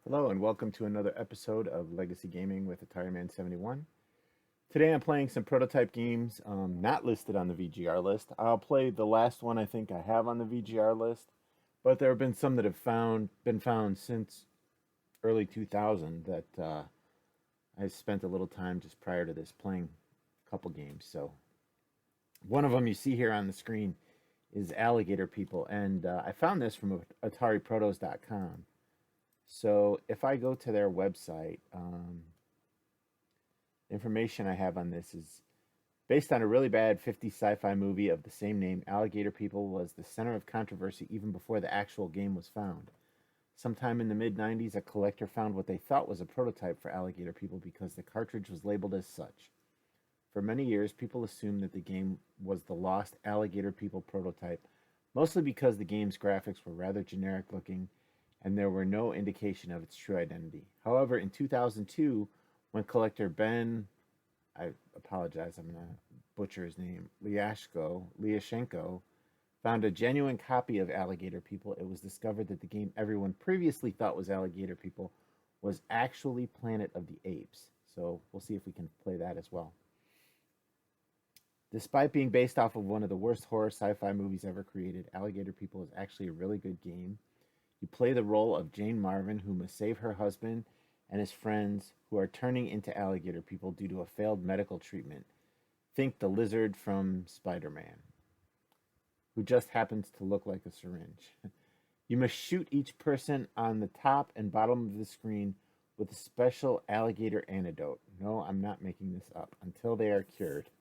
Hello and welcome to another episode of Legacy Gaming with Atari Man 71. Today I'm playing some prototype games not listed on the VGR list. I'll play the last one I think I have on the VGR list, but there have been some that have been found since early 2000 that I spent a little time just prior to this playing a couple games. So one of them you see here on the screen is Alligator People, and I found this from AtariProtos.com. So if I go to their website, information I have on this is based on a really bad 50s sci-fi movie of the same name. Alligator People was the center of controversy even before the actual game was found. Sometime in the mid-90s, a collector found what they thought was a prototype for Alligator People because the cartridge was labeled as such. For many years, people assumed that the game was the lost Alligator People prototype, mostly because the game's graphics were rather generic looking and there were no indication of its true identity. However, in 2002, when collector Ben, I apologize, I'm going to butcher his name, Liashenko, found a genuine copy of Alligator People, it was discovered that the game everyone previously thought was Alligator People was actually Planet of the Apes. So we'll see if we can play that as well. Despite being based off of one of the worst horror sci-fi movies ever created, Alligator People is actually a really good game. You play the role of Jane Marvin, who must save her husband and his friends who are turning into alligator people due to a failed medical treatment. Think the lizard from Spider-Man, who just happens to look like a syringe. You must shoot each person on the top and bottom of the screen with a special alligator antidote. No, I'm not making this up. Until they are cured.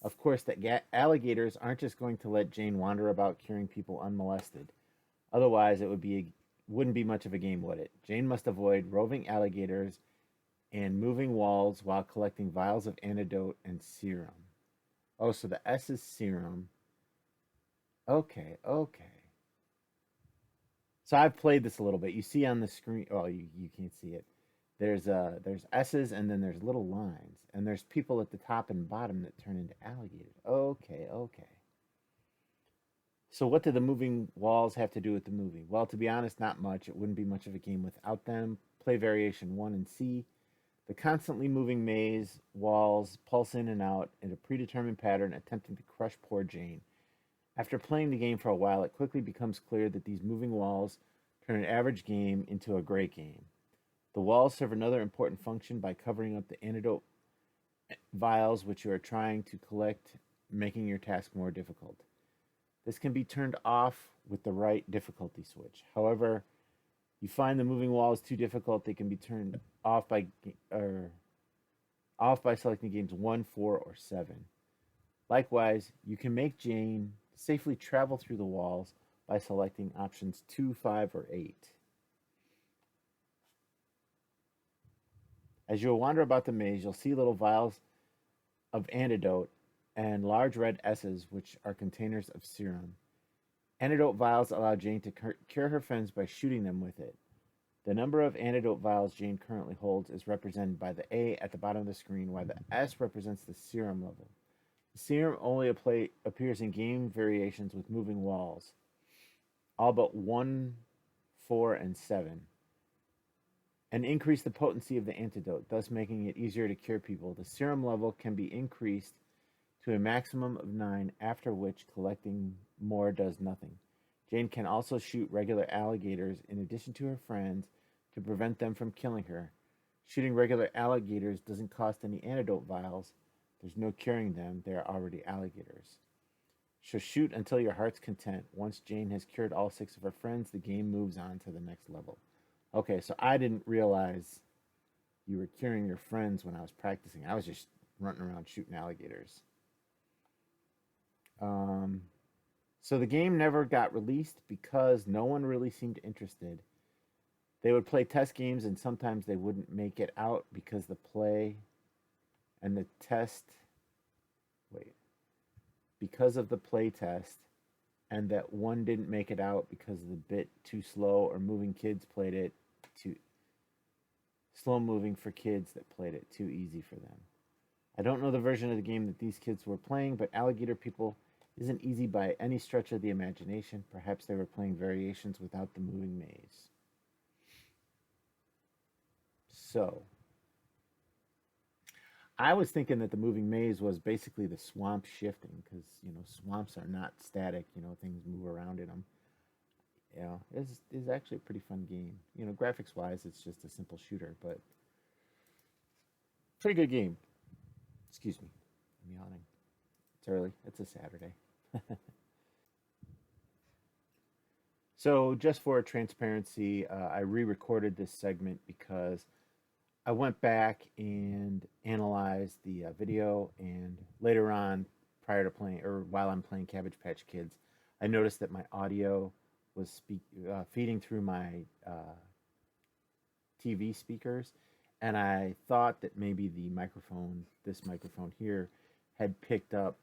Of course, that alligators aren't just going to let Jane wander about curing people unmolested. Otherwise, wouldn't be much of a game, would it? Jane must avoid roving alligators and moving walls while collecting vials of antidote and serum. Oh, so the S is serum. Okay. So I've played this a little bit. You see on the screen. Oh, you can't see it. There's S's and then there's little lines, and there's people at the top and bottom that turn into alligators. Okay. So what do the moving walls have to do with the movie? Well, to be honest, not much. It wouldn't be much of a game without them. Play variation 1 and C. The constantly moving maze walls pulse in and out in a predetermined pattern, attempting to crush poor Jane. After playing the game for a while, it quickly becomes clear that these moving walls turn an average game into a great game. The walls serve another important function by covering up the antidote vials which you are trying to collect, making your task more difficult. This can be turned off with the right difficulty switch. However, you find the moving wall is too difficult, they can be turned off by selecting games 1, 4, or 7. Likewise, you can make Jane safely travel through the walls by selecting options 2, 5, or 8. As you'll wander about the maze, you'll see little vials of antidote and large red S's, which are containers of serum. Antidote vials allow Jane to cure her friends by shooting them with it. The number of antidote vials Jane currently holds is represented by the A at the bottom of the screen, while the S represents the serum level. The serum only appears in game variations with moving walls, all but 1, 4, and 7, and increase the potency of the antidote, thus making it easier to cure people. The serum level can be increased to a maximum of 9, after which collecting more does nothing. Jane can also shoot regular alligators in addition to her friends to prevent them from killing her. Shooting regular alligators doesn't cost any antidote vials. There's no curing them, they are already alligators. So shoot until your heart's content. Once Jane has cured all 6 of her friends, the game moves on to the next level. Okay, so I didn't realize you were curing your friends when I was practicing. I was just running around shooting alligators. So the game never got released because no one really seemed interested. They would play test games and sometimes they wouldn't make it out because the play and the test, because of the play test, and that one didn't make it out because of the bit too slow or moving kids played it too slow moving for kids that played it too easy for them. I don't know the version of the game that these kids were playing, but Alligator People isn't easy by any stretch of the imagination. Perhaps they were playing variations without the moving maze. So I was thinking that the moving maze was basically the swamp shifting because swamps are not static. Things move around in them. It's actually a pretty fun game. Graphics wise, it's just a simple shooter, but pretty good game. Excuse me, I'm yawning. It's early. It's a Saturday. So just for transparency, I re-recorded this segment because I went back and analyzed the video, and later on, prior to playing or while I'm playing Cabbage Patch Kids, I noticed that my audio was feeding through my TV speakers, and I thought that maybe this microphone here, had picked up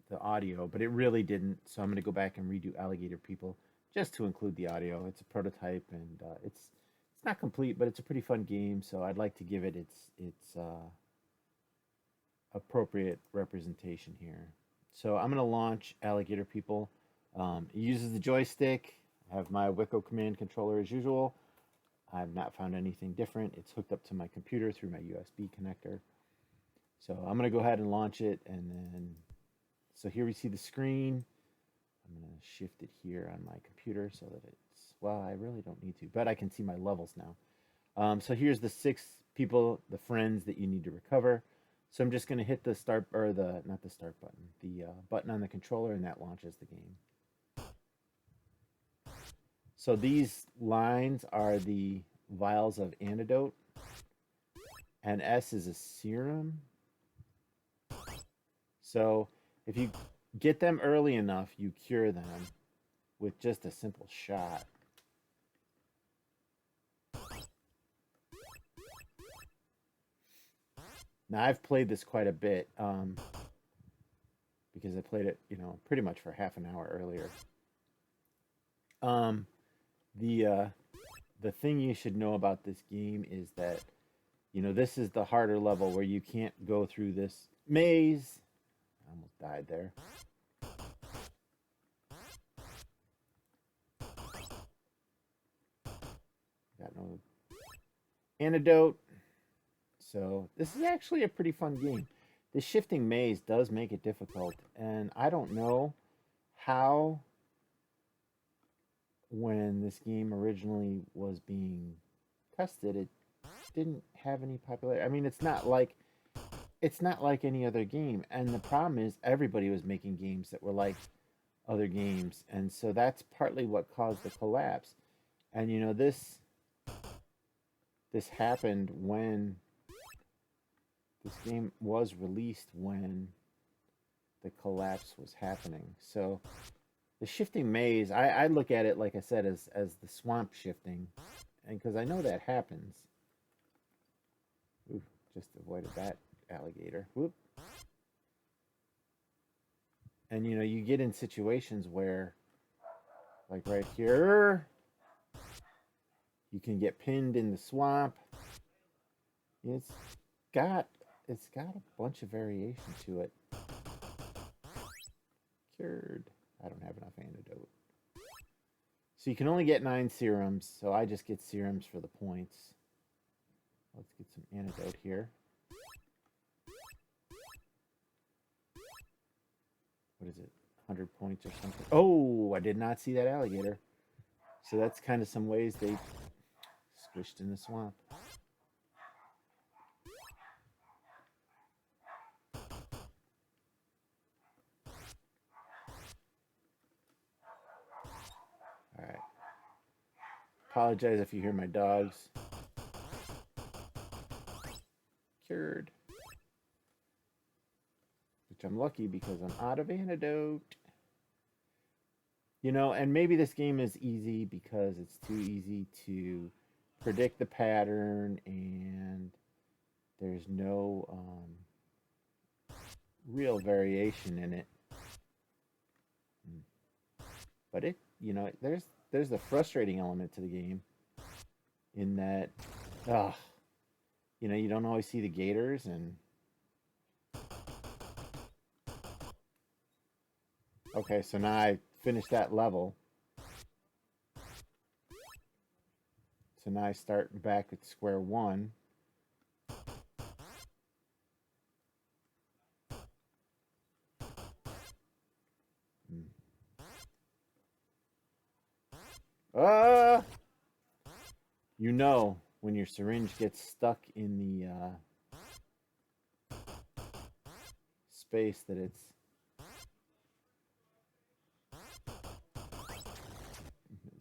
the audio, but it really didn't. So I'm going to go back and redo Alligator People just to include the audio. It's a prototype, and it's not complete, but it's a pretty fun game. So I'd like to give it its appropriate representation here. So I'm going to launch Alligator People. It uses the joystick. I have my Wiko command controller as usual. I've not found anything different. It's hooked up to my computer through my USB connector. So I'm going to go ahead and launch it, and then, so here we see the screen. I'm going to shift it here on my computer so that well, I really don't need to, but I can see my levels now. So here's the 6 people, the friends that you need to recover. So I'm just going to hit the start, or not the start button, the button on the controller, and that launches the game. So these lines are the vials of antidote, and S is a serum. So if you get them early enough, you cure them with just a simple shot. Now I've played this quite a bit because I played it, pretty much for half an hour earlier. Um, the thing you should know about this game is that this is the harder level where you can't go through this maze. I almost died there. Got no antidote. So this is actually a pretty fun game. The shifting maze does make it difficult, and I don't know how, when this game originally was being tested, it didn't have any popularity. I mean, it's not like any other game, and the problem is everybody was making games that were like other games, and so that's partly what caused the collapse. And this happened when this game was released, when the collapse was happening. So the shifting maze, I look at it, like I said, as the swamp shifting, and because I know that happens. Ooh, just avoided that alligator. Whoop. And you get in situations where, like right here, you can get pinned in the swamp. It's got a bunch of variation to it. Cured. I don't have enough antidote. So you can only get 9 serums, so I just get serums for the points. Let's get some antidote here. What is it? 100 points or something. Oh, I did not see that alligator. So that's kind of some ways they squished in the swamp. All right. Apologize if you hear my dogs. Cured. Which I'm lucky because I'm out of antidote. And maybe this game is easy because it's too easy to predict the pattern, and there's no real variation in it. But there's the frustrating element to the game, in that, you don't always see the gators, and okay, so now I finished that level. So now I start back at square one. Ah! You know when your syringe gets stuck in the space that it's.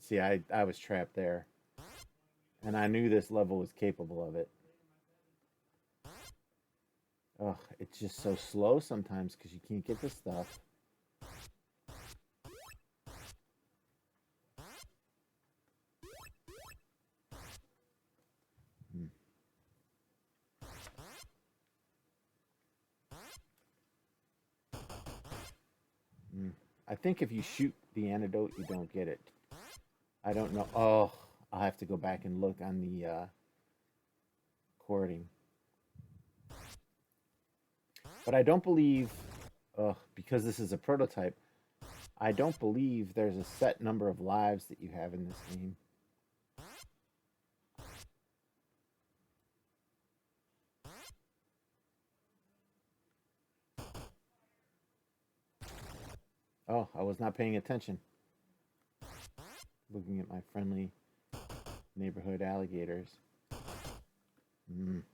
See, I was trapped there. And I knew this level was capable of it. Ugh, it's just so slow sometimes because you can't get the stuff. Hmm. Hmm. I think if you shoot the antidote, you don't get it. I don't know. Oh, I'll have to go back and look on the recording. But I don't believe, because this is a prototype, I don't believe there's a set number of lives that you have in this game. Oh, I was not paying attention. Looking at my friendly neighborhood alligators. Mm.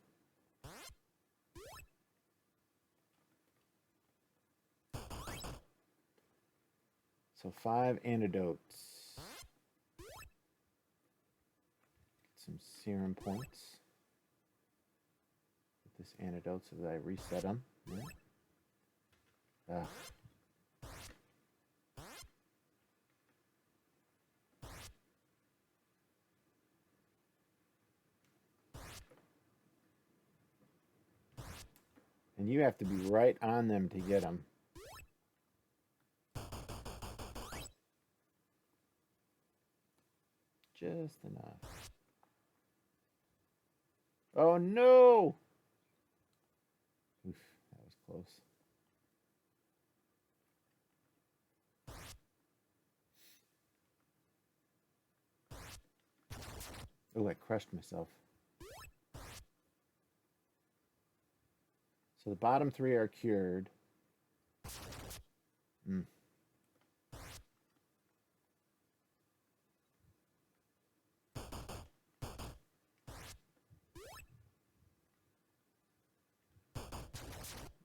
So 5 antidotes. Get some serum points. Get this antidote so that I reset them. Yeah. Ugh. And you have to be right on them to get them. Just enough. Oh no! Oof, that was close. Oh, I crushed myself. So the bottom 3 are cured. Mm.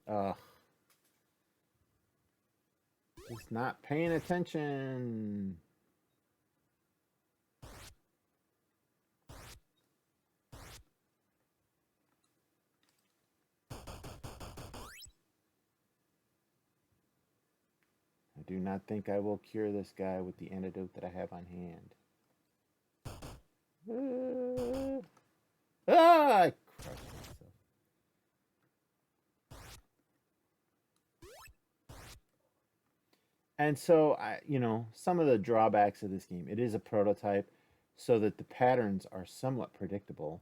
Ugh. Just not paying attention. I do not think I will cure this guy with the antidote that I have on hand. I crushed myself. And so some of the drawbacks of this game, it is a prototype, so that the patterns are somewhat predictable.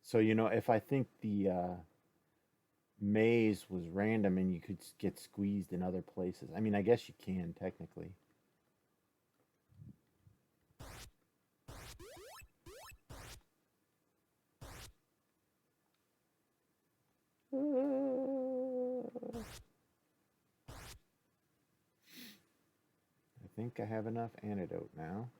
So, if I think the maze was random and you could get squeezed in other places, I mean, I guess you can technically. I think I have enough antidote now.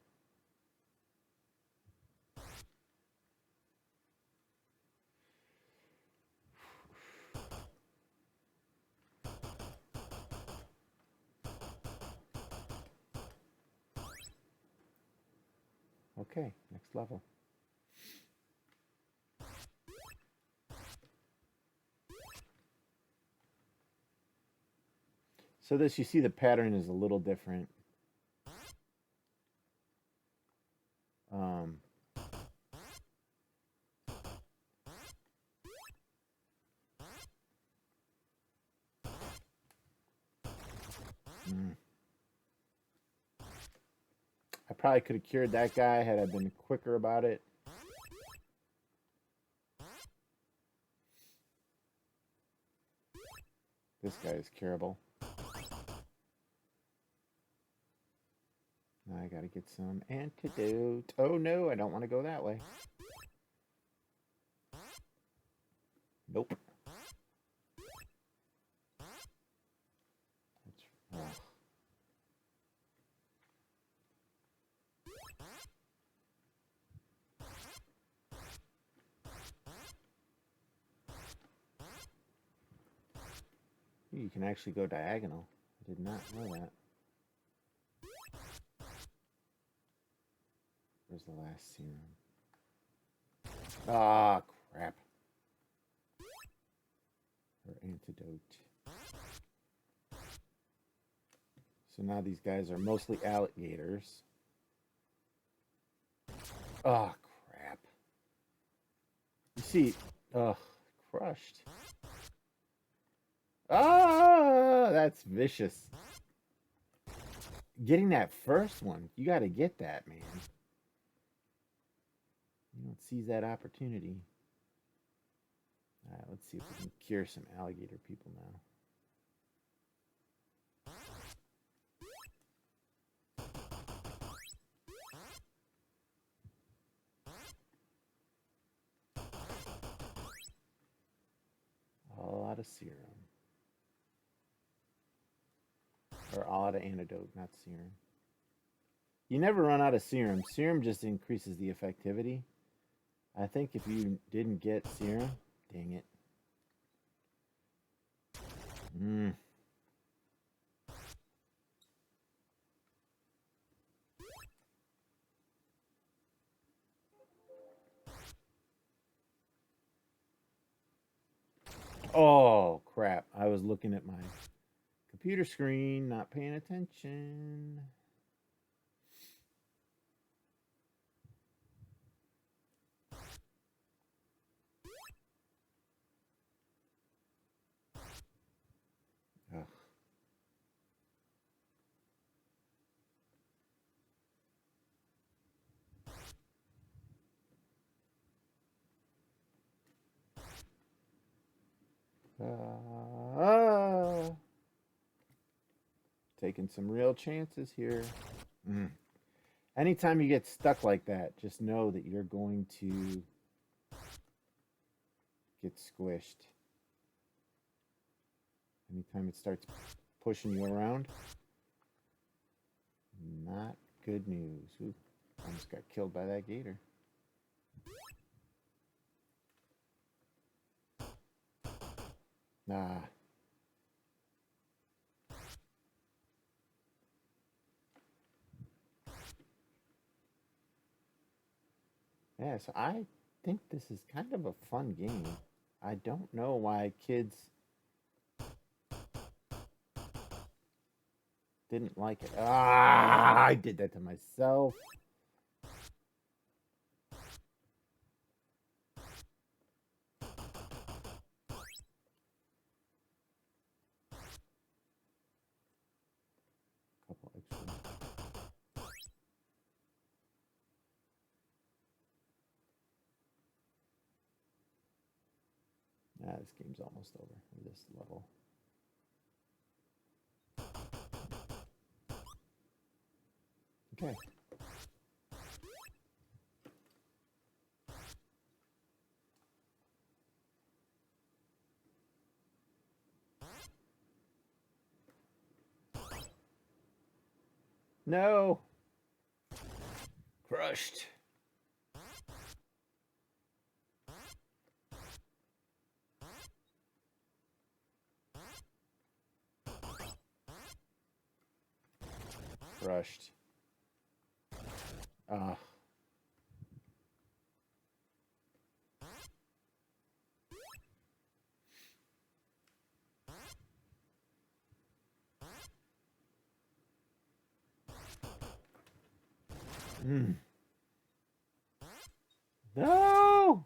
Okay, next level. So this, you see the pattern is a little different. Um, mm. I probably could have cured that guy had I been quicker about it. This guy is curable. Now I gotta get some antidote. Oh no, I don't want to go that way. Nope. That's, you can actually go diagonal. I did not know that. Where's the last serum? Ah, crap. Or antidote. So now these guys are mostly alligators. Oh, crap. You see, crushed. Ah, that's vicious. Getting that first one, you got to get that, man. You don't seize that opportunity. All right, let's see if we can cure some alligator people now. All out of serum. Or all out of antidote, not serum. You never run out of serum. Serum just increases the effectivity. I think if you didn't get serum, dang it. Oh, crap. I was looking at my computer screen, not paying attention. Ugh. Taking some real chances here. Anytime you get stuck like that, just know that you're going to get squished. Anytime it starts pushing you around, not good news. Ooh, almost got killed by that gator. Nah. Yeah, so I think this is kind of a fun game. I don't know why kids didn't like it. Ah, I did that to myself. Couple extra. This game's almost over. This level. Okay. No. Crushed. Crushed. Ah. No.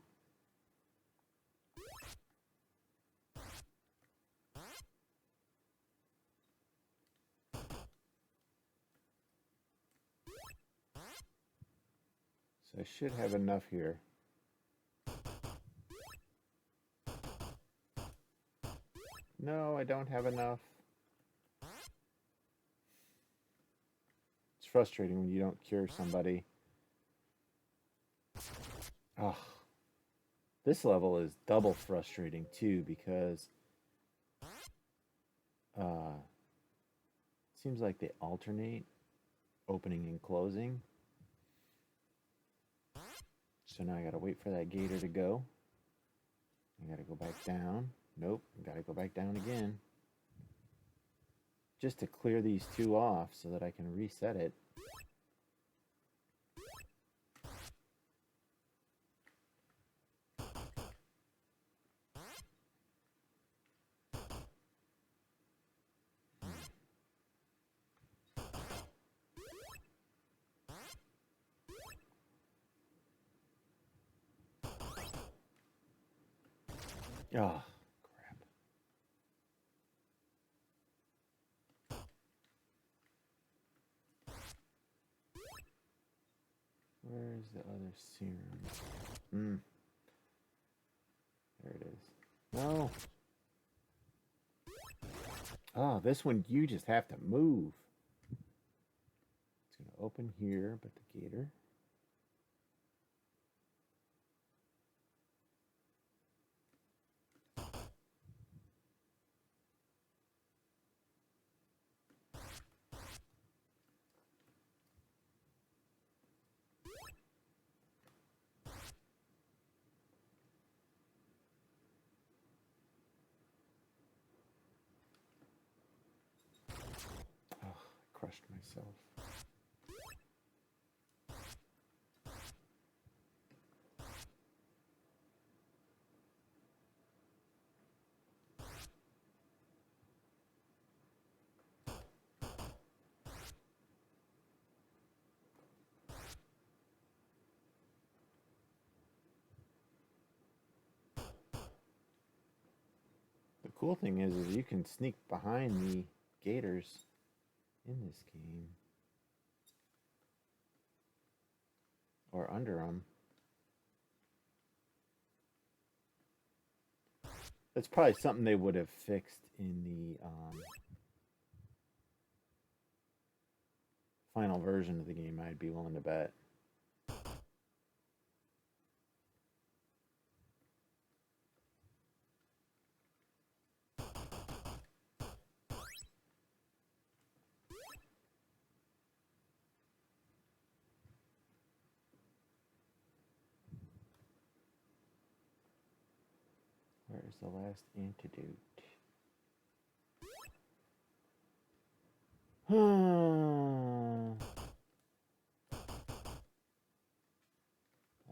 So I should have enough here. No, I don't have enough. It's frustrating when you don't cure somebody. Oh. This level is double frustrating too because it seems like they alternate opening and closing. So now I gotta wait for that gator to go. I gotta go back down. Nope, I gotta go back down again. Just to clear these two off so that I can reset it. Oh, crap. Where's the other serum? There it is. No. Oh, this one you just have to move. It's going to open here, but the gator. Oh, I crushed myself. The cool thing is you can sneak behind the gators in this game. Or under them. That's probably something they would have fixed in the final version of the game, I'd be willing to bet. Where is the last antidote?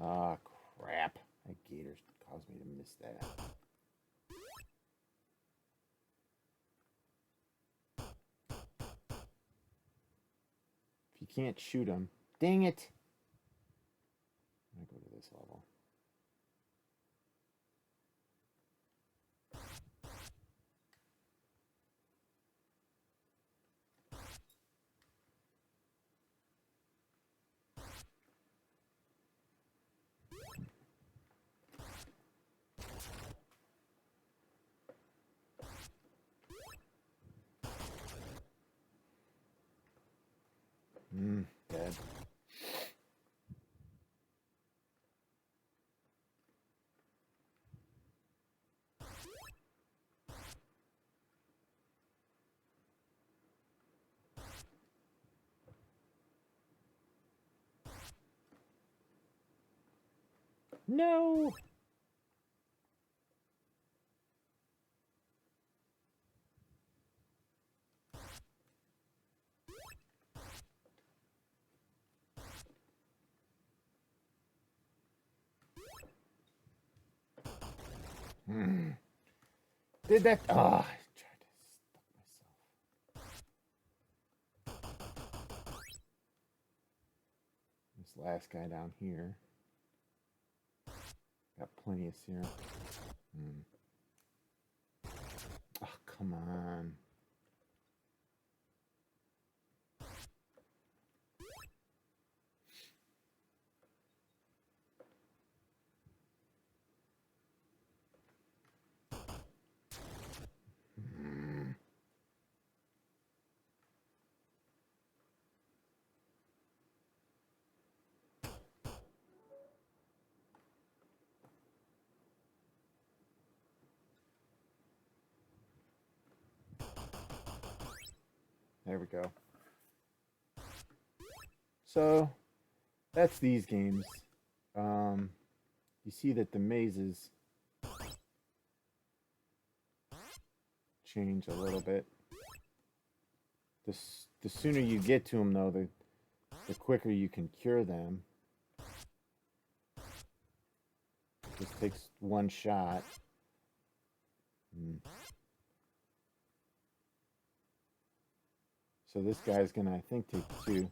Ah, crap. That gator caused me to miss that. If you can't shoot them, dang it. I'm going to go to this level. Dead. No! Did that? Oh, I tried to stuck myself. This last guy down here. Got plenty of serum. Oh, come on. There we go. So that's these games. You see that the mazes change a little bit. The sooner you get to them, though, the quicker you can cure them. This takes one shot. So this guy's gonna, I think, take 2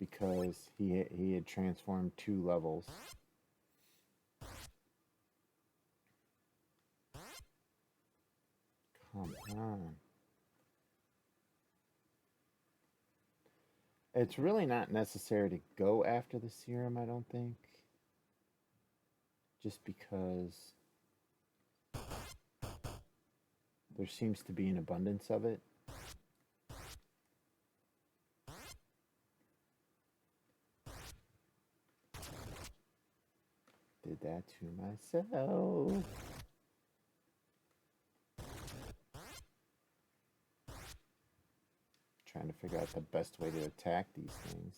because he had transformed 2 levels. Come on. It's really not necessary to go after the serum, I don't think. Just because there seems to be an abundance of it. Did that to myself. Trying to figure out the best way to attack these things.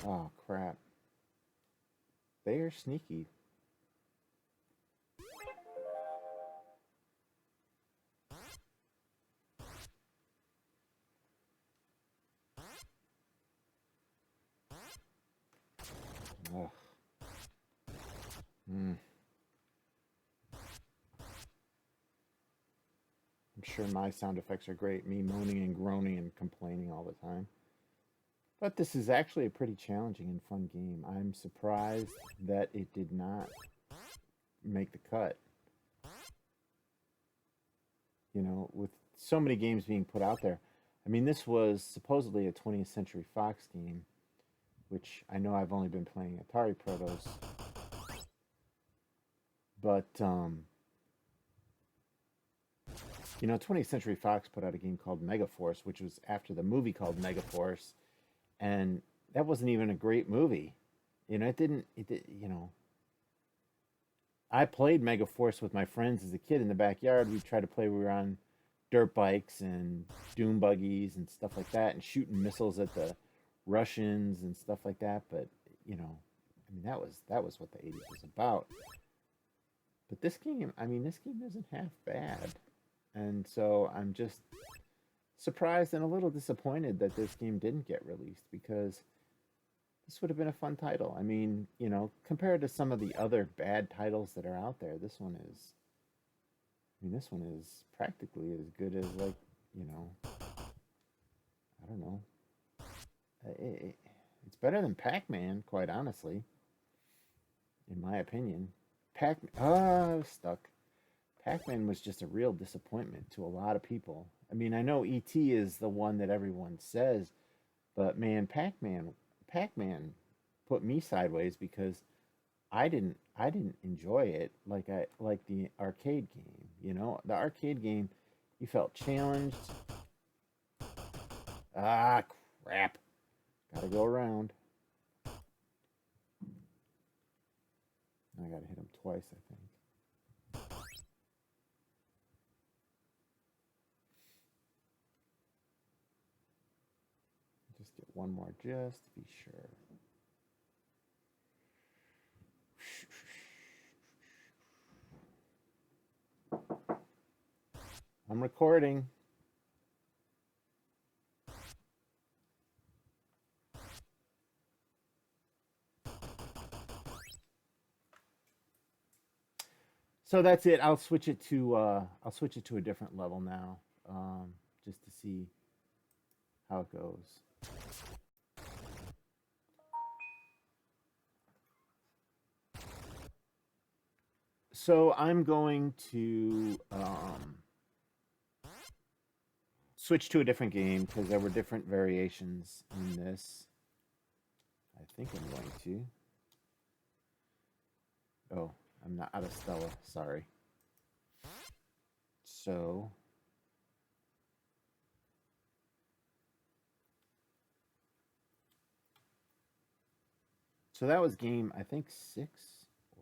Oh, crap. They are sneaky. Ugh. I'm sure my sound effects are great, me moaning and groaning and complaining all the time. But this is actually a pretty challenging and fun game. I'm surprised that it did not make the cut. You know, with so many games being put out there. I mean, this was supposedly a 20th Century Fox game, which I know I've only been playing Atari Protos. But, you know, 20th Century Fox put out a game called Megaforce, which was after the movie called Megaforce. And that wasn't even a great movie. You know, you know. I played Megaforce with my friends as a kid in the backyard. We'd try to play, we were on dirt bikes and dune buggies and stuff like that and shooting missiles at the Russians and stuff like that. But, you know, I mean, that was what the 80s was about. But this game, I mean, this game isn't half bad. And so I'm just surprised and a little disappointed that this game didn't get released because this would have been a fun title. I mean, you know, compared to some of the other bad titles that are out there, this one is practically as good as, like, you know, I don't know. It's better than Pac-Man, quite honestly, in my opinion. I was stuck. Pac-Man was just a real disappointment to a lot of people. I mean, I know E.T. is the one that everyone says, but man, Pac-Man put me sideways because I didn't enjoy it like the arcade game. You know, the arcade game, you felt challenged. Ah, crap! Gotta go around. I gotta hit him twice, I think. Just get one more just to be sure. I'm recording. So that's it. I'll switch it to a different level now, just to see how it goes. So I'm going to switch to a different game because there were different variations in this. I think I'm going to. Oh, I'm not out of Stella. Sorry. So that was game, I think, 6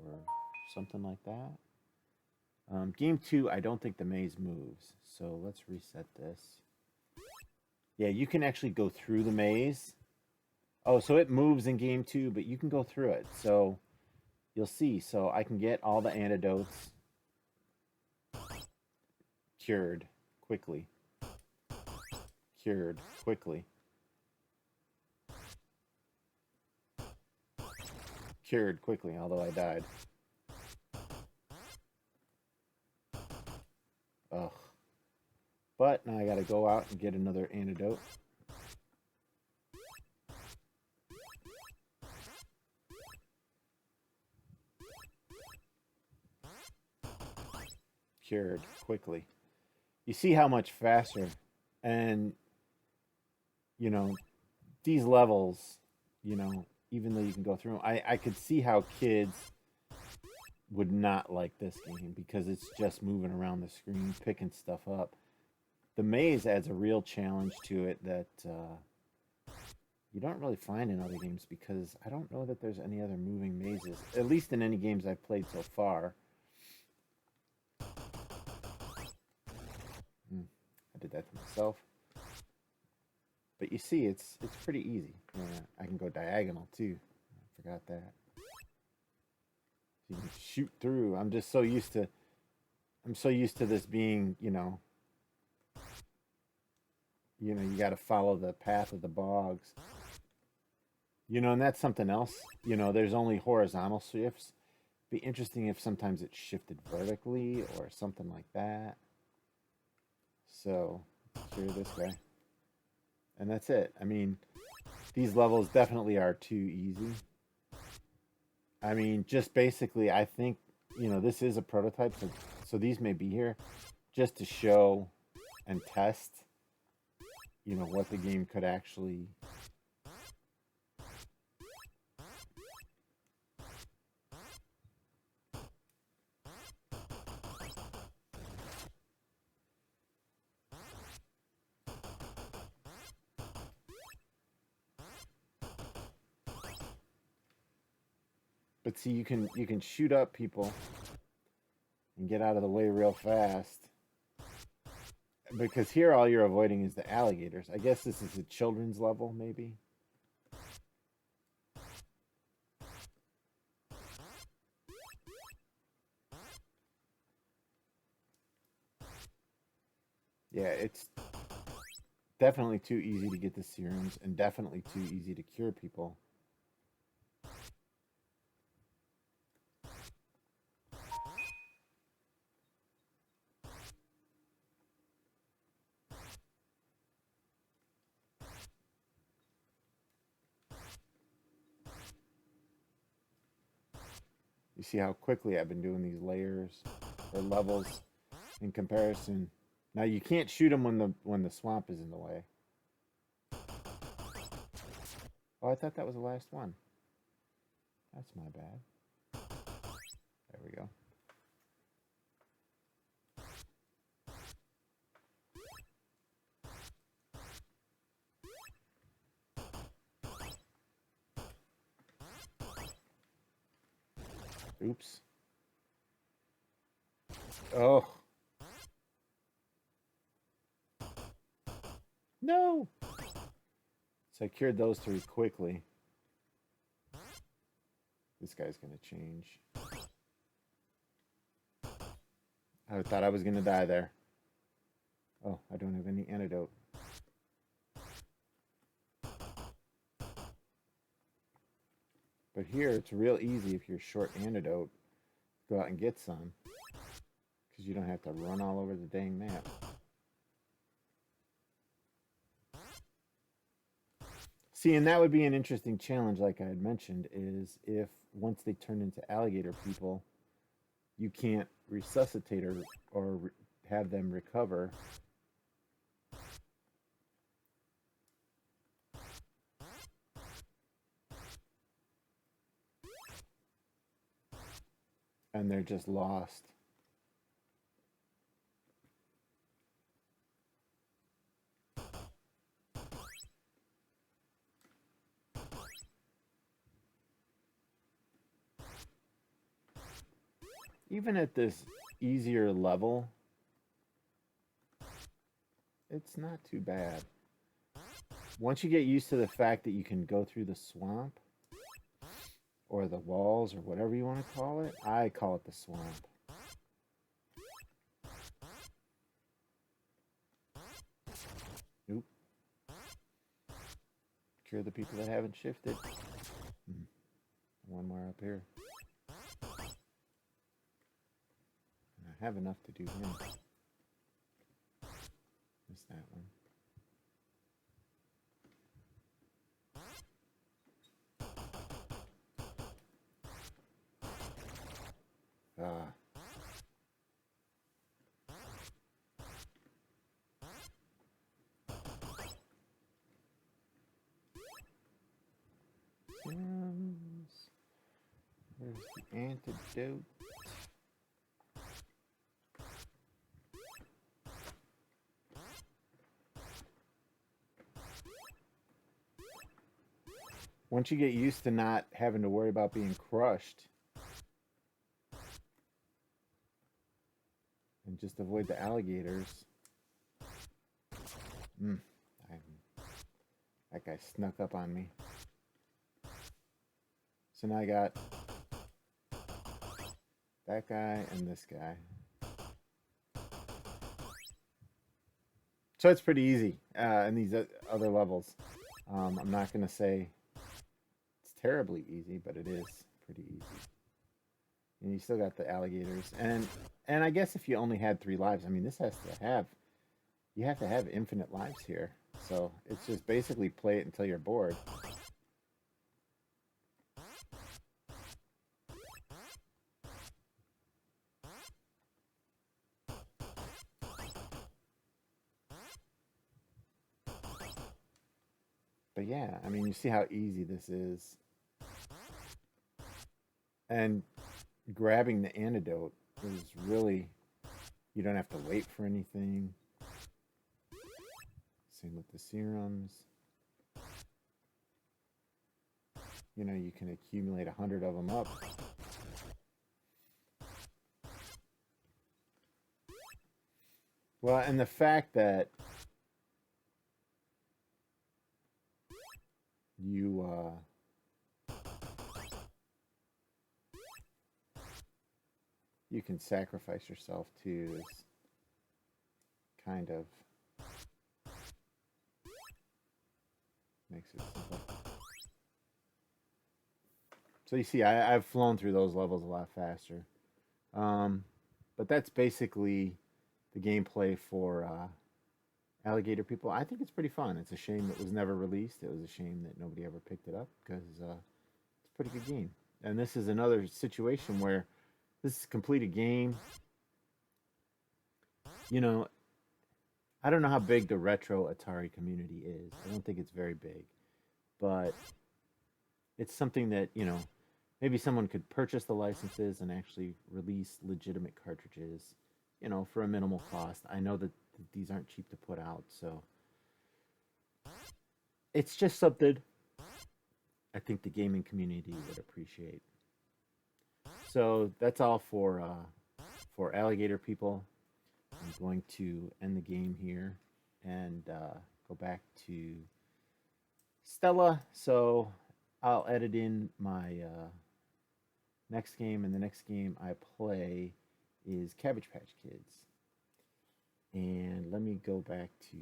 or something like that. Game 2, I don't think the maze moves. So let's reset this. Yeah, you can actually go through the maze. Oh, so it moves in game 2, but you can go through it. So you'll see. So I can get all the antidotes cured quickly. Cured quickly. Cured quickly, although I died. Ugh. But now I gotta go out and get another antidote. Cured quickly. You see how much faster, and you know, these levels, even though you can go through them, I could see how kids would not like this game because it's just moving around the screen, picking stuff up. The maze adds a real challenge to it that you don't really find in other games because I don't know that there's any other moving mazes, at least in any games I've played so far. I did that to myself. But you see, it's pretty easy. Yeah, I can go diagonal too. I forgot that. You can shoot through. I'm so used to this being, you got to follow the path of the bogs. And that's something else. There's only horizontal shifts. Be interesting if sometimes it shifted vertically or something like that. So, clear this guy. And that's it. I mean, these levels definitely are too easy. I mean, just basically, I think, this is a prototype, so these may be here just to show and test, what the game could actually. But see, you can shoot up people and get out of the way real fast. Because here all you're avoiding is the alligators. I guess this is a children's level, maybe. Yeah, it's definitely too easy to get the serums and definitely too easy to cure people. You see how quickly I've been doing these layers or levels in comparison. Now you can't shoot them when the swamp is in the way. Oh, I thought that was the last one. That's my bad. There we go. Oops. Oh. No. So I cured those three quickly. This guy's going to change. I thought I was going to die there. Oh, I don't have any antidote. But here, it's real easy if you're short antidote. Go out and get some. Because you don't have to run all over the dang map. See, and that would be an interesting challenge, like I had mentioned, is if once they turn into alligator people, you can't resuscitate or have them recover. And they're just lost. even at this easier level, it's not too bad. Once you get used to the fact that you can go through the swamp or the walls or whatever you want to call it, I call it the swamp. Nope. Cure the people that haven't shifted. One more up here. And I have enough to do him. Missed that one. Ah. There's the antidote. Once you get used to not having to worry about being crushed and just avoid the alligators. That guy snuck up on me. So now I got that guy and this guy. So it's pretty easy in these other levels. I'm not going to say it's terribly easy, but it is pretty easy. And you still got the alligators. And I guess if you only had 3 lives, I mean, this has to have, you have to have infinite lives here. So it's just basically play it until you're bored. But yeah, I mean, you see how easy this is. And grabbing the antidote is really, you don't have to wait for anything. Same with the serums. You know, you can accumulate 100 of them up. Well, and the fact that you can sacrifice yourself too is kind of makes it simple. So you see, I've flown through those levels a lot faster. But that's basically the gameplay for Alligator People. I think it's pretty fun. It's a shame it was never released. It was a shame that nobody ever picked it up because it's a pretty good game. And this is another situation where this is complete a game. You know, I don't know how big the retro Atari community is. I don't think it's very big. But it's something that, you know, maybe someone could purchase the licenses and actually release legitimate cartridges, you know, for a minimal cost. I know that these aren't cheap to put out, so it's just something I think the gaming community would appreciate. So that's all for Alligator People. I'm going to end the game here and go back to Stella. So I'll edit in my next game, and the next game I play is Cabbage Patch Kids. And let me go back to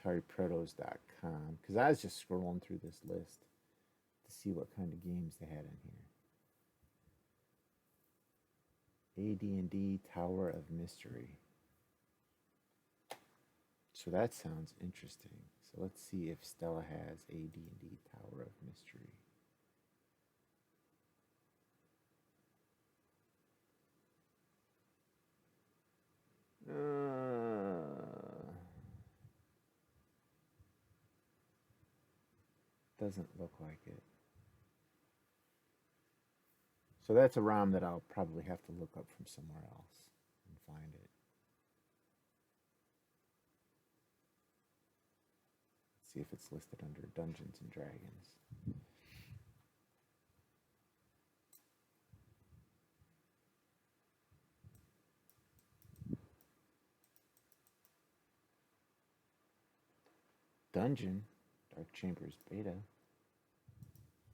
AtariProtos.com because I was just scrolling through this list to see what kind of games they had in here. AD&D Tower of Mystery. So that sounds interesting. So let's see if Stella has AD&D Tower of Mystery. Doesn't look like it. So that's a ROM that I'll probably have to look up from somewhere else and find it. Let's see if it's listed under Dungeons and Dragons. Dungeon, Dark Chambers Beta.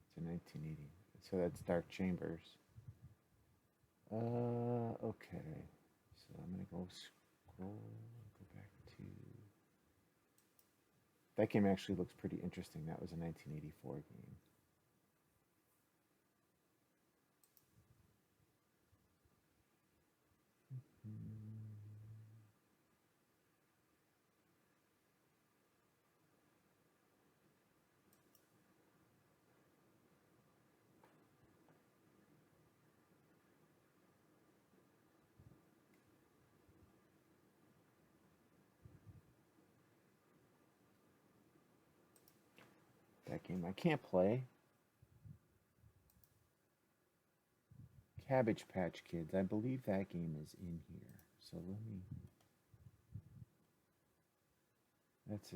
It's a 1980. So that's Dark Chambers. Okay. So I'm gonna go scroll, go back to. That game actually looks pretty interesting. That was a 1984 game. That game I can't play. Cabbage Patch Kids. I believe that game is in here. So let me.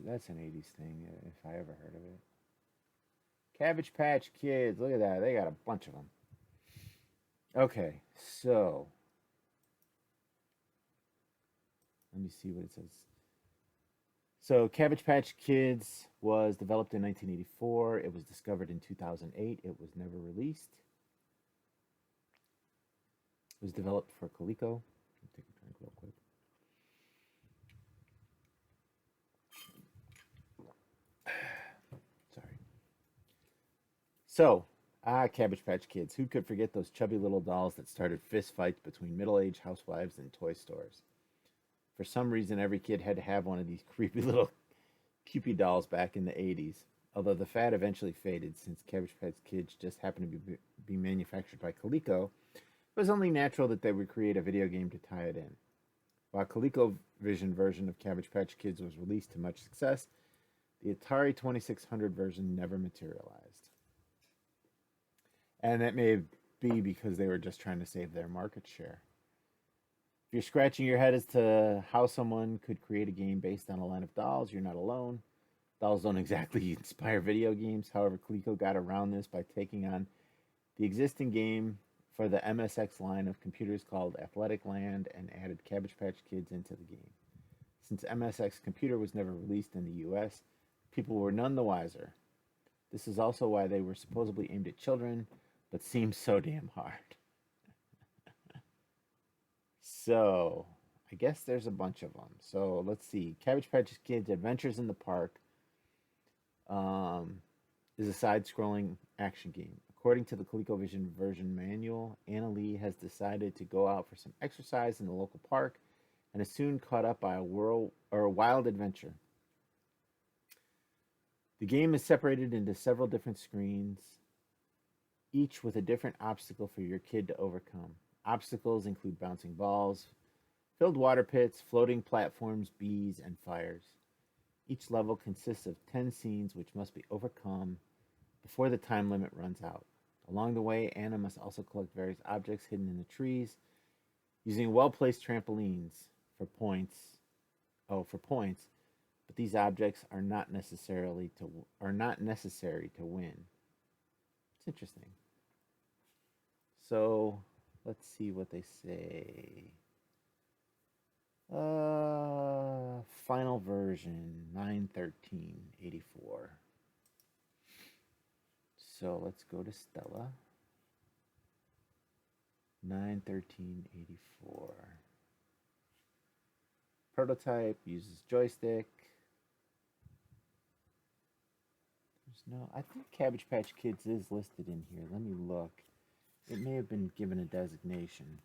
That's an 80s thing if I ever heard of it. Cabbage Patch Kids. Look at that. They got a bunch of them. Okay, so let me see what it says. So Cabbage Patch Kids was developed in 1984. It was discovered in 2008. It was never released. It was developed for Coleco. Take a drink real quick. Sorry. So, Cabbage Patch Kids. Who could forget those chubby little dolls that started fist fights between middle-aged housewives and toy stores? For some reason, every kid had to have one of these creepy little Cupid dolls back in the 80s. Although the fad eventually faded since Cabbage Patch Kids just happened to be manufactured by Coleco, it was only natural that they would create a video game to tie it in. While ColecoVision version of Cabbage Patch Kids was released to much success, the Atari 2600 version never materialized. And that may be because they were just trying to save their market share. If you're scratching your head as to how someone could create a game based on a line of dolls, you're not alone. Dolls don't exactly inspire video games. However, Coleco got around this by taking on the existing game for the MSX line of computers called Athletic Land and added Cabbage Patch Kids into the game. Since MSX Computer was never released in the US, people were none the wiser. This is also why they were supposedly aimed at children, but seemed so damn hard. So, I guess there's a bunch of them. So, let's see. Cabbage Patch Kids Adventures in the Park is a side-scrolling action game. According to the ColecoVision version manual, Anna Lee has decided to go out for some exercise in the local park and is soon caught up by a wild adventure. The game is separated into several different screens, each with a different obstacle for your kid to overcome. Obstacles include bouncing balls, filled water pits, floating platforms, bees, and fires. Each level consists of 10 scenes which must be overcome before the time limit runs out. Along the way, Anna must also collect various objects hidden in the trees, using well-placed trampolines for points. But these objects are not necessary to win. It's interesting. So, let's see what they say. Final version 9/13/84. So let's go to Stella. 9/13/84. Prototype uses joystick. There's no. I think Cabbage Patch Kids is listed in here. Let me look. It may have been given a designation.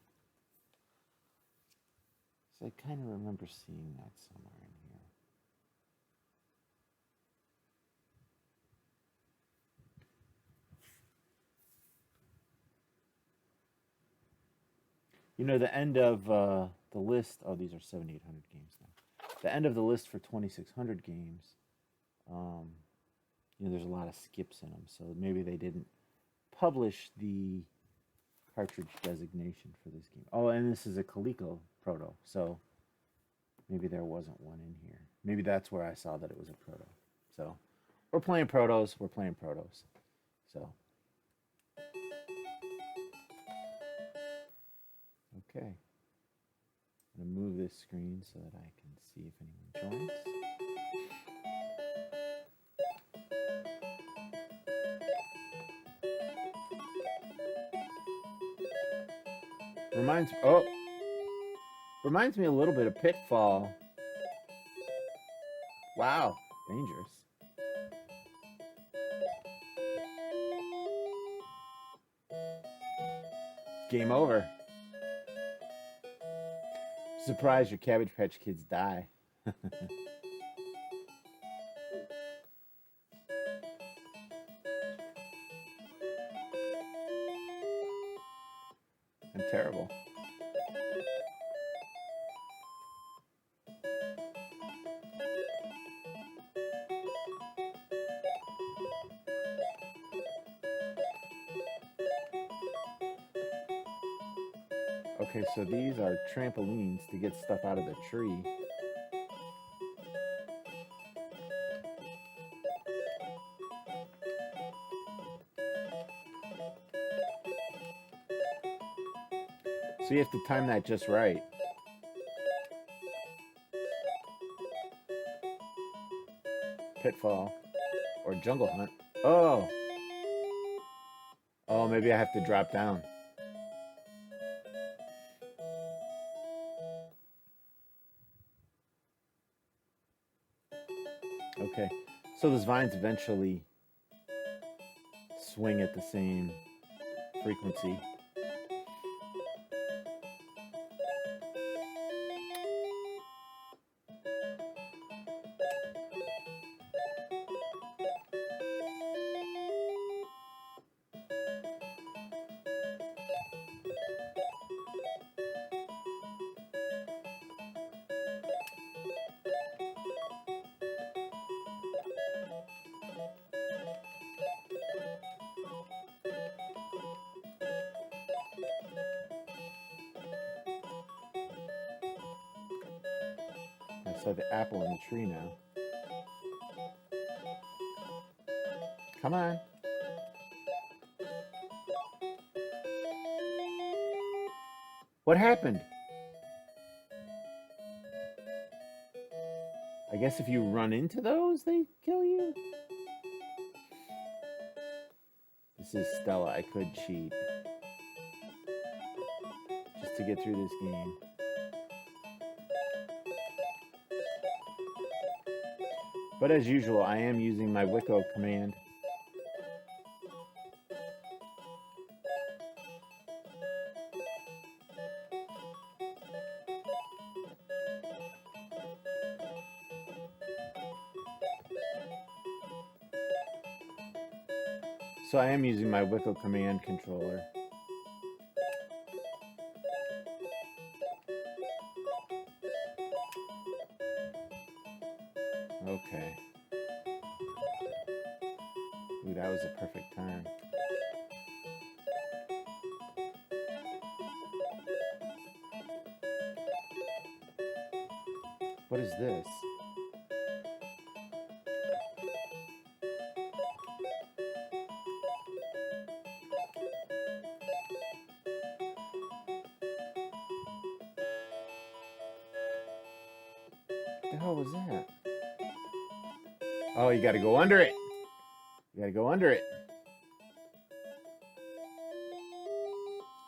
So I kind of remember seeing that somewhere in here. You know, the end of the list. Oh, these are 7,800 games now. The end of the list for 2,600 games. There's a lot of skips in them, so maybe they didn't publish the cartridge designation for this game. Oh, and this is a Coleco proto, so maybe there wasn't one in here. Maybe that's where I saw that it was a proto. So we're playing protos. So okay. I'm going to move this screen so that I can see if anyone joins. Oh, reminds me a little bit of Pitfall. Wow, dangerous. Game over. Surprised your Cabbage Patch Kids die. I'm terrible. Okay, so these are trampolines to get stuff out of the tree. So you have to time that just right. Pitfall. Or Jungle Hunt. Oh! Oh, maybe I have to drop down. Okay. So those vines eventually swing at the same frequency. I saw the apple in the tree now. Come on. What happened? I guess if you run into those, they kill you? This is Stella. I could cheat. Just to get through this game. But as usual, I am using my Wicco command. So I am using my Wicco command controller. Okay. Ooh, that was a perfect turn. What is this? What the hell was that? Oh, you gotta go under it. You gotta go under it.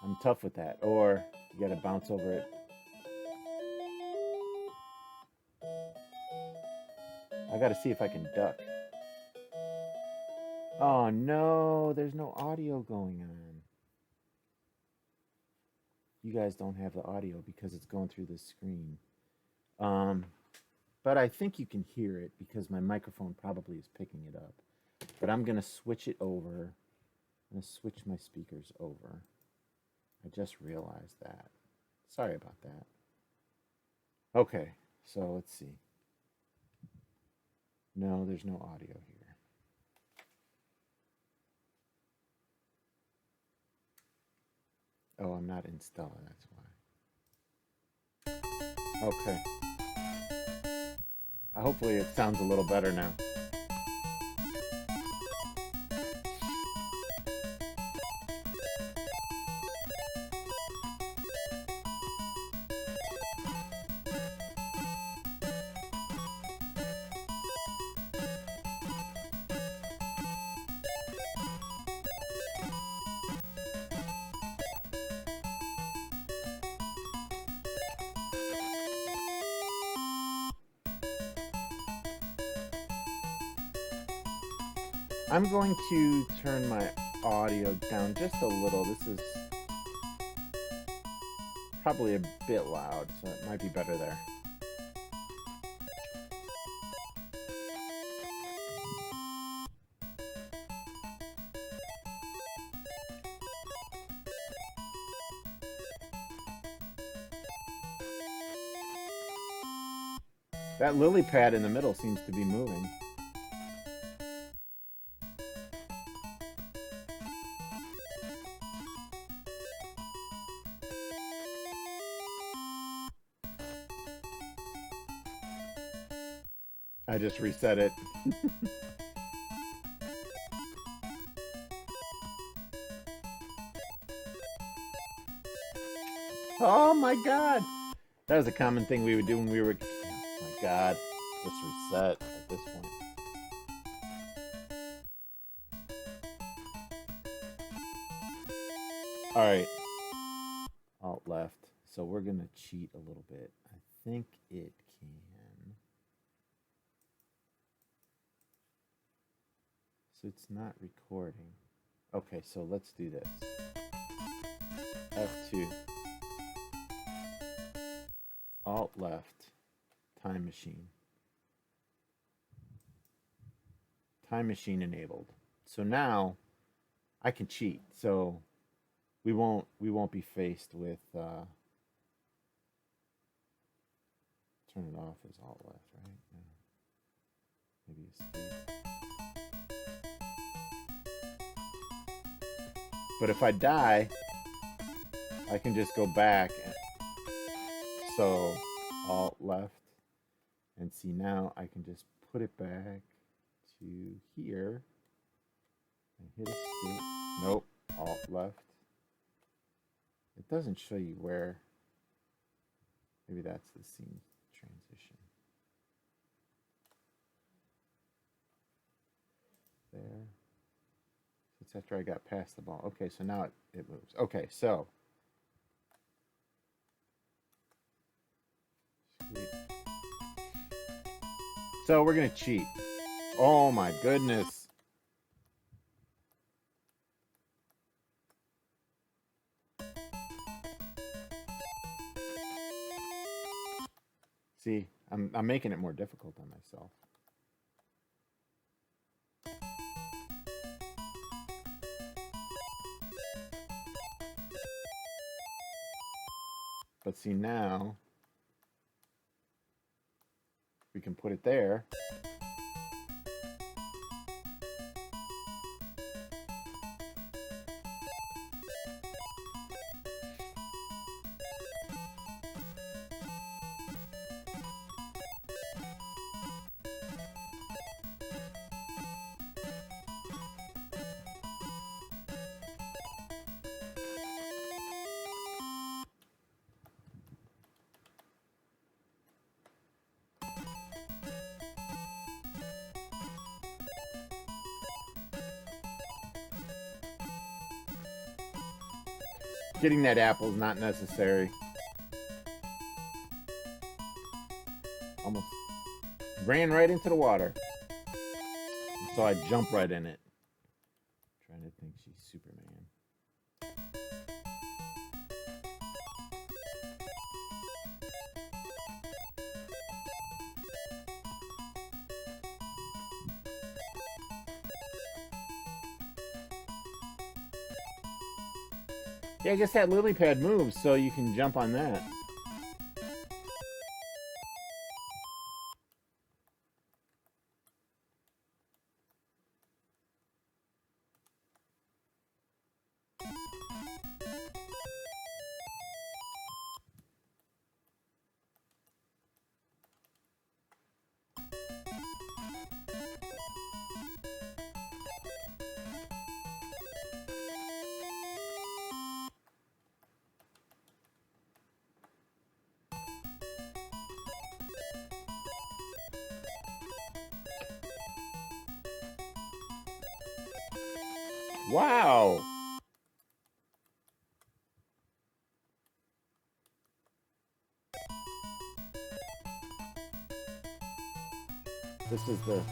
I'm tough with that. Or you gotta bounce over it. I gotta see if I can duck. Oh no, there's no audio going on. You guys don't have the audio because it's going through this screen. But I think you can hear it because my microphone probably is picking it up. But I'm gonna switch it over. I'm gonna switch my speakers over. I just realized that. Sorry about that. Okay, so let's see. No, there's no audio here. Oh, I'm not in Stella, that's why. Okay. Hopefully it sounds a little better now. I'm going to turn my audio down just a little. This is probably a bit loud, so it might be better there. That lily pad in the middle seems to be moving. I just reset it. Oh my god! That was a common thing we would do when we were... Oh my god. Just reset at this point. Alright. Alt left. So we're gonna cheat a little bit. I think it can... So it's not recording. Okay, so let's do this. F2. Alt left. Time machine. Time machine enabled. So now I can cheat. So we won't be faced with turn it off as alt left, right? Yeah. Maybe escape. But if I die, I can just go back. So alt left, and see now I can just put it back to here and hit escape. Nope, alt left. It doesn't show you where. Maybe that's the scene transition. There. It's after I got past the ball. Okay, so now it moves. Okay, so. So we're going to cheat. Oh my goodness. See, I'm making it more difficult on myself. But see now, we can put it there. Getting that apple is not necessary. Almost ran right into the water. So I jump right in it. Trying to think she's Superman. Yeah, I guess that lily pad moves, so you can jump on that. Wow. This is the...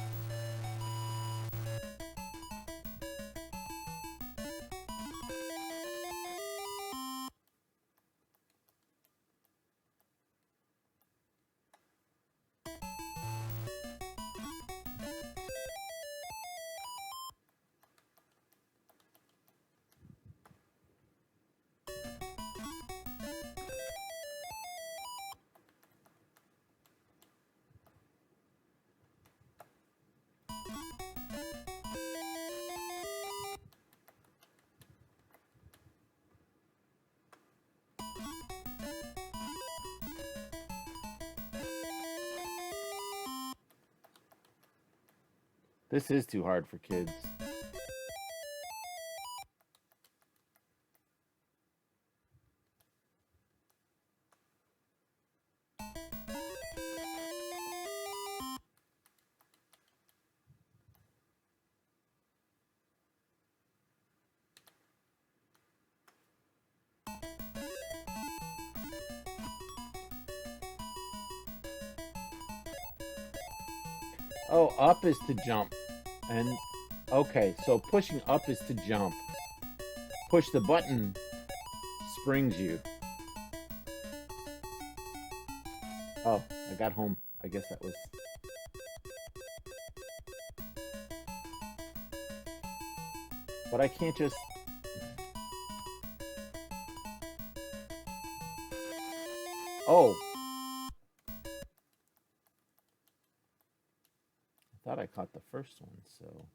This is too hard for kids. Oh, up is to jump. And okay, so pushing up is to jump. Push the button springs you. Oh, I got home. I guess that was... But I can't just... Oh! I thought I caught the first one, so...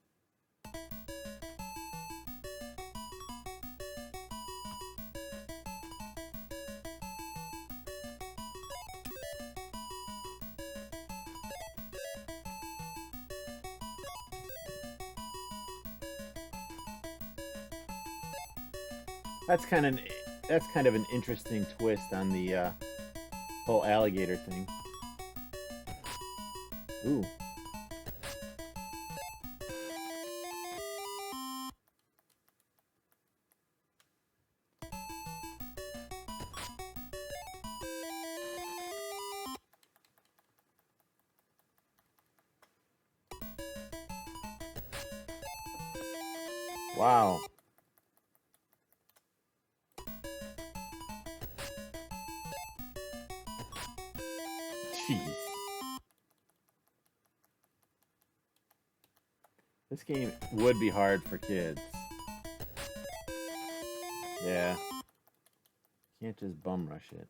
That's kind of an interesting twist on the whole alligator thing. Ooh. Wow. Jeez. This game would be hard for kids. Yeah. Can't just bum rush it.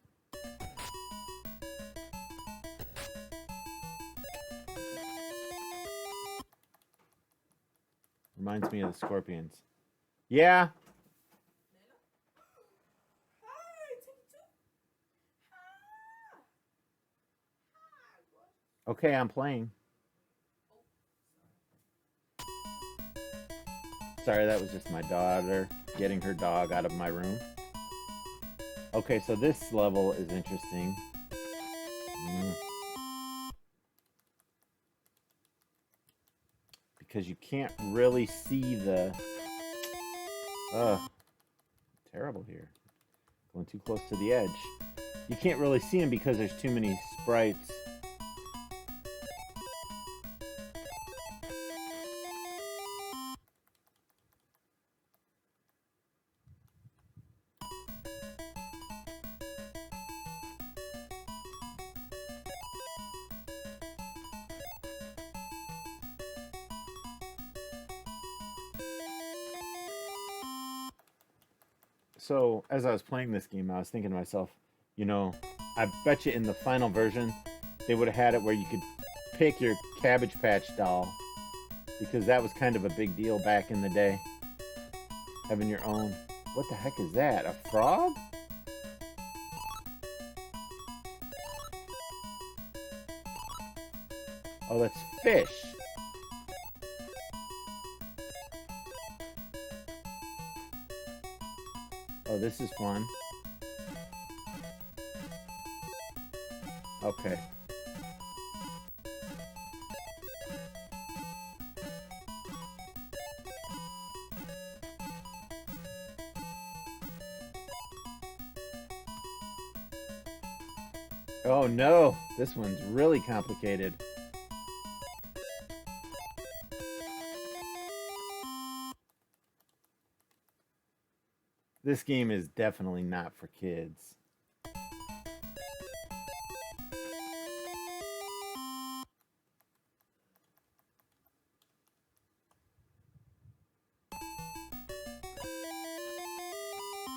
Reminds me of the Scorpions. Yeah. Okay, I'm playing. Sorry, that was just my daughter getting her dog out of my room. Okay, so this level is interesting. Because you can't really see the... terrible here. Going too close to the edge. You can't really see them because there's too many sprites. So, as I was playing this game, I was thinking to myself, you know, I bet you in the final version, they would have had it where you could pick your Cabbage Patch doll. Because that was kind of a big deal back in the day. Having your own. What the heck is that? A frog? Oh, that's fish. Oh, this is fun. Okay. Oh no, this one's really complicated. This game is definitely not for kids.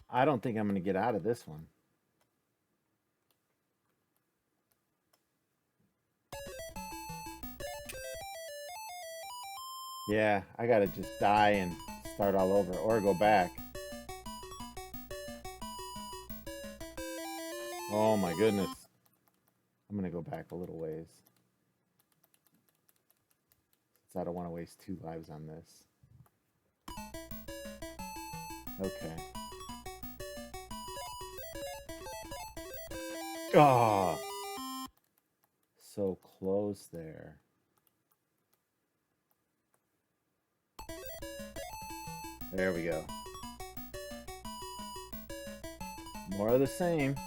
I don't think I'm going to get out of this one. Yeah, I gotta just die and start all over, or go back. Oh my goodness. I'm gonna go back a little ways. So I don't want to waste 2 lives on this. Okay. Oh, so close there. There we go. More of the same.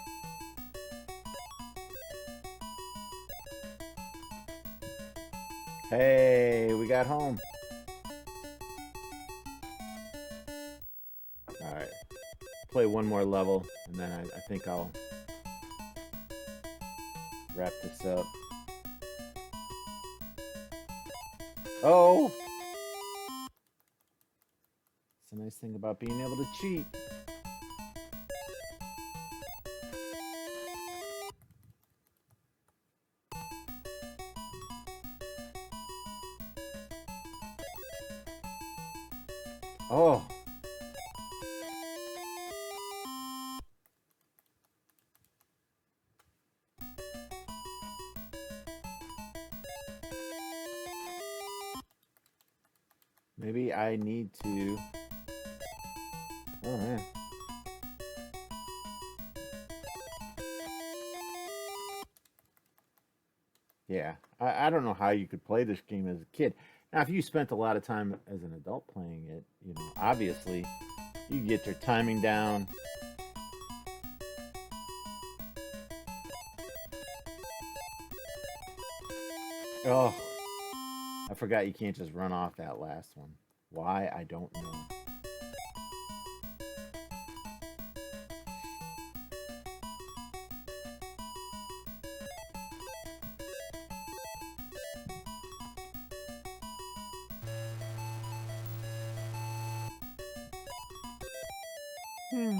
Hey, we got home. Alright. Play one more level, and then I think I'll wrap this up. Oh! It's a nice thing about being able to cheat. Oh! Maybe I need to... Oh, man. Yeah, I don't know how you could play this game as a kid. Now, if you spent a lot of time as an adult playing it, you know, obviously, you get your timing down. Oh, I forgot you can't just run off that last one. Why? I don't know. Hmm.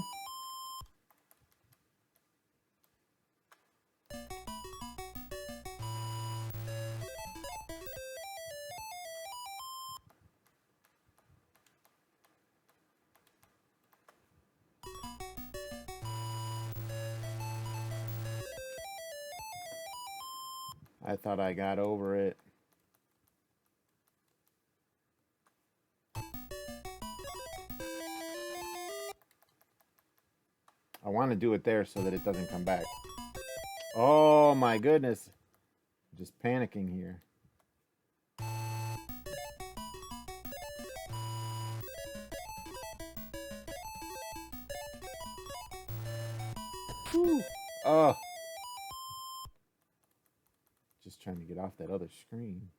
I thought I got over it. I want to do it there so that it doesn't come back. Oh my goodness. I'm just panicking here. Whew. Oh. Just trying to get off that other screen.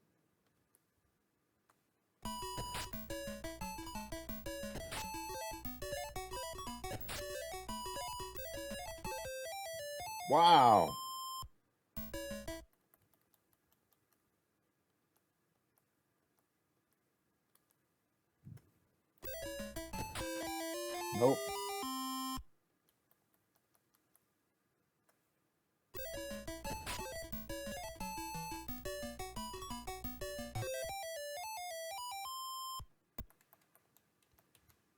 Wow. Nope.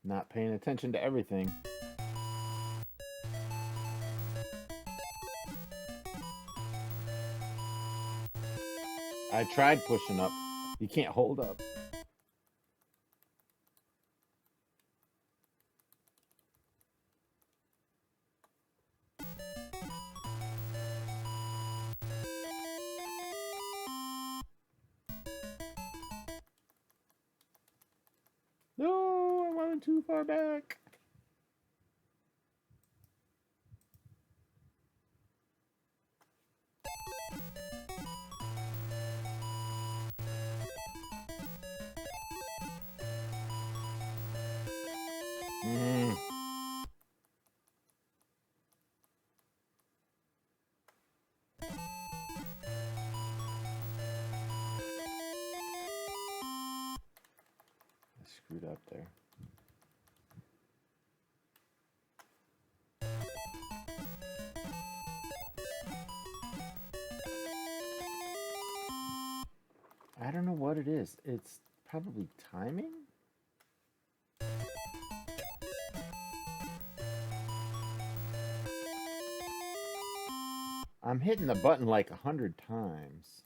Not paying attention to everything. I tried pushing up. You can't hold up. No, I went too far back. Mm. I screwed up there. I don't know what it is. It's probably timing? I'm hitting the button like 100 times.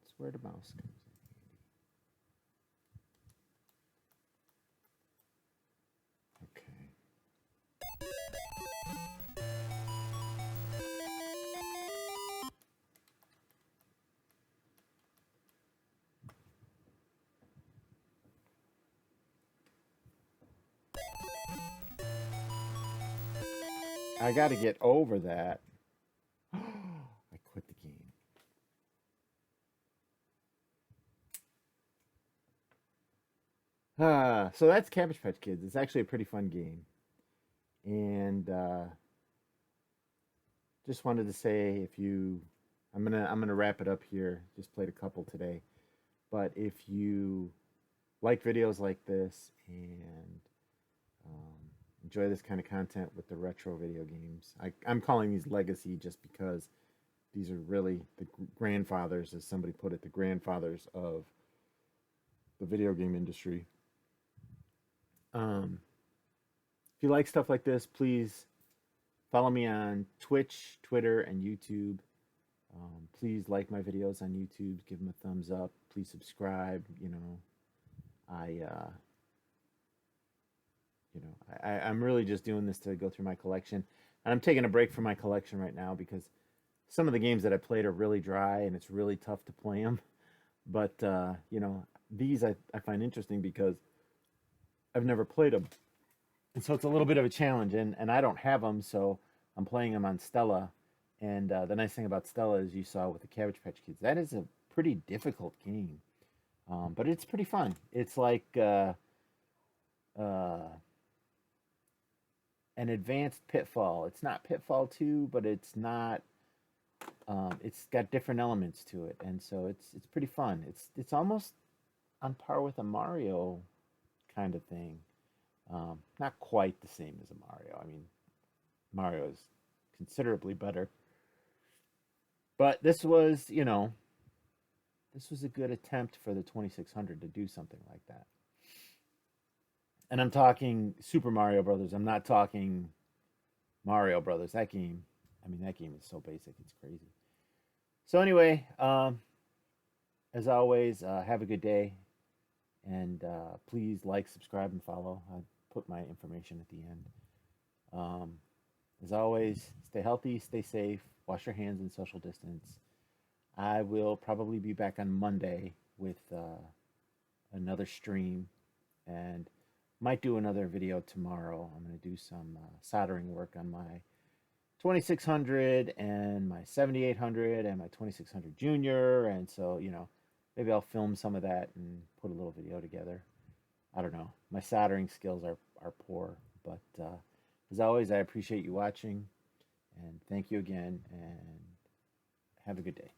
That's where the mouse comes in. Okay. I got to get over that. I quit the game. So that's Cabbage Patch Kids. It's actually a pretty fun game, and just wanted to say if you, I'm gonna wrap it up here. Just played a couple today, but if you like videos like this and enjoy this kind of content with the retro video games, I'm calling these legacy just because these are really the grandfathers, as somebody put it, the grandfathers of the video game industry. If you like stuff like this, please follow me on Twitch, Twitter, and YouTube. Please like my videos on YouTube. Give them a thumbs up. Please subscribe. I, uh, I'm really just doing this to go through my collection, and I'm taking a break from my collection right now because some of the games that I played are really dry, and it's really tough to play them. But these I find interesting because I've never played them, and so it's a little bit of a challenge. And I don't have them, so I'm playing them on Stella. And the nice thing about Stella, as you saw with the Cabbage Patch Kids, that is a pretty difficult game, but it's pretty fun. It's like uh, an advanced Pitfall. It's not Pitfall 2, but it's not. It's got different elements to it, and so it's pretty fun. It's almost on par with a Mario kind of thing. Not quite the same as a Mario. I mean, Mario is considerably better. But this was a good attempt for the 2600 to do something like that. And I'm talking Super Mario Brothers. I'm not talking Mario Brothers. That game is so basic, it's crazy. So anyway, as always, have a good day, and please like, subscribe, and follow. I put my information at the end. Um, as always, stay healthy, stay safe, wash your hands and social distance. I will probably be back on Monday with another stream, and might do another video tomorrow. I'm going to do some soldering work on my 2600 and my 7800 and my 2600 Junior, and so maybe I'll film some of that and put a little video together. I don't know. My soldering skills are poor, but as always, I appreciate you watching, and thank you again, and have a good day.